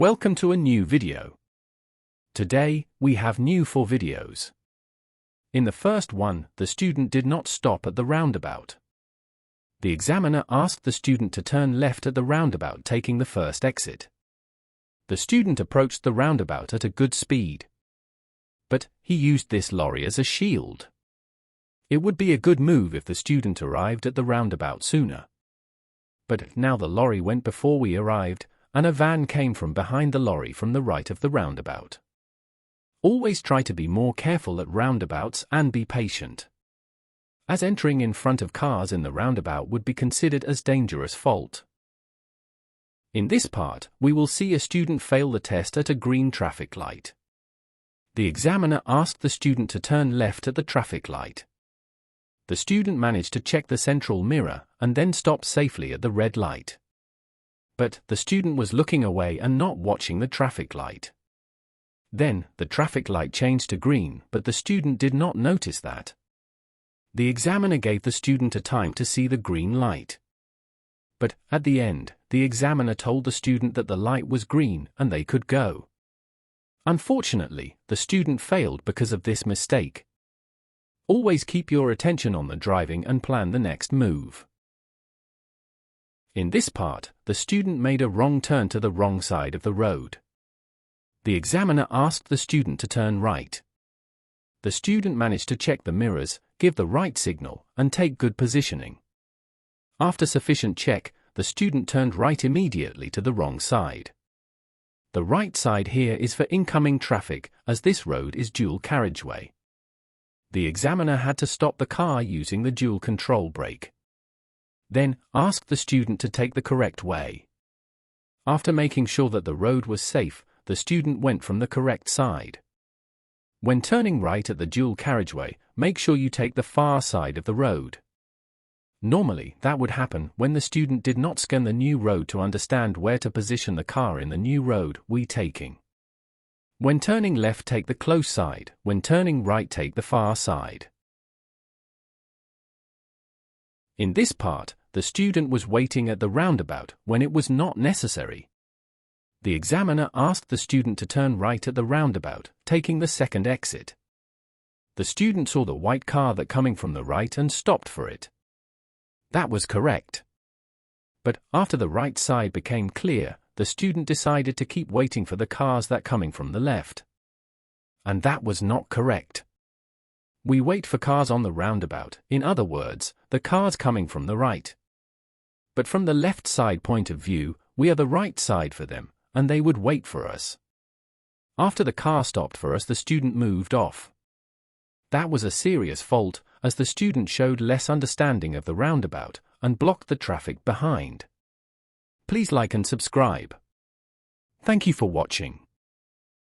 Welcome to a new video. Today, we have new 4 videos. In the first one, the student did not stop at the roundabout. The examiner asked the student to turn left at the roundabout, taking the first exit. The student approached the roundabout at a good speed. But he used this lorry as a shield. It would be a good move if the student arrived at the roundabout sooner. But now the lorry went before we arrived, and a van came from behind the lorry from the right of the roundabout. Always try to be more careful at roundabouts and be patient, as entering in front of cars in the roundabout would be considered as dangerous fault. In this part, we will see a student fail the test at a green traffic light. The examiner asked the student to turn left at the traffic light. The student managed to check the central mirror and then stop safely at the red light. But the student was looking away and not watching the traffic light. Then, the traffic light changed to green, but the student did not notice that. The examiner gave the student a time to see the green light. But, at the end, the examiner told the student that the light was green and they could go. Unfortunately, the student failed because of this mistake. Always keep your attention on the driving and plan the next move. In this part, the student made a wrong turn to the wrong side of the road. The examiner asked the student to turn right. The student managed to check the mirrors, give the right signal, and take good positioning. After sufficient check, the student turned right immediately to the wrong side. The right side here is for incoming traffic, as this road is dual carriageway. The examiner had to stop the car using the dual control brake. Then, asked the student to take the correct way. After making sure that the road was safe, the student went from the correct side. When turning right at the dual carriageway, make sure you take the far side of the road. Normally, that would happen when the student did not scan the new road to understand where to position the car in the new road we taking. When turning left, take the close side. When turning right, take the far side. In this part, the student was waiting at the roundabout when it was not necessary. The examiner asked the student to turn right at the roundabout, taking the second exit. The student saw the white car that coming from the right and stopped for it. That was correct. But after the right side became clear, the student decided to keep waiting for the cars that coming from the left. And that was not correct. We wait for cars on the roundabout, in other words, the cars coming from the right. But from the left side point of view, we are the right side for them, and they would wait for us. After the car stopped for us, the student moved off. That was a serious fault, as the student showed less understanding of the roundabout, and blocked the traffic behind. Please like and subscribe. Thank you for watching.